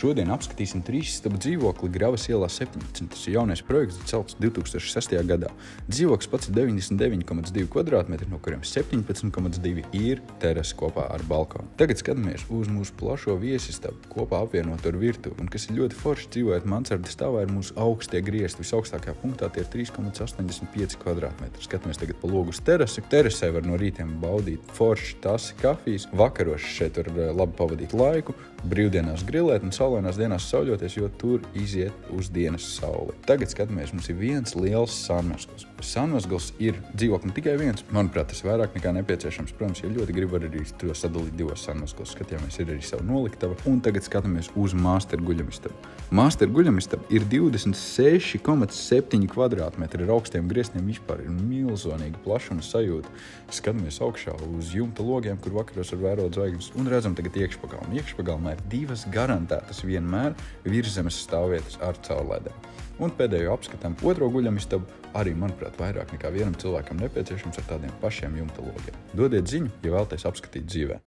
Šodien apskatīsim 3 istabu dzīvokli Gravas ielā 17. Tas ir jaunais projekts, celts 2006. gadā. Dzīvoklis pats ir 99,2 kvadrātmetri, no kuriem 17,2 ir terase kopā ar balkonu. Tagad skatāmies uz mūsu plašo viesistabu, kopā apvienot ar virtuvi, un kas ir ļoti forši dzīvojot mansardas stāvā, ir mūsu augstie griezti. Visaugstākajā punktā tie ir 3,85 kvadrātmetri. Skatāmies tagad pa logu uz terasi. Terasē var no rītiem baudīt forši tasi kafijas, vakaros šeit var labi pavadīt laiku, brīvdienās grilēt un saulainās dienās sauļoties, jo tur iziet uz dienas sauli. Tagad skatāmies, mums ir viens liels sanmazgls. Sanmazgls ir dzīvokli tikai viens. Manuprāt, tas vairāk nekā nepieciešams. Protams, ja ļoti grib arī to sadalīt divos sanmazglos. Skatījāmies, ir arī savu noliktava. Un tagad skatāmies uz master guļamistabu. Master guļamistaba ir 26,7 kvadrātmetri ar augstiem griestiem. Vispār ir milzonīga plašuma sajūta. Skatāmies augšā uz jumta logiem, kur vakaros var vērot zvaigznes. Un redzam tagad iekšpagalmu. Iekšpagalmā ir 2 garantētas vienmēr virszemes stāvvietas ar caurlaidēm. Un pēdējo apskatām otro guļamistabu, arī, manuprāt, vairāk nekā vienam cilvēkam nepieciešams ar tādiem pašiem jumta logiem. Dodiet ziņu, ja vēlaties apskatīt dzīvē.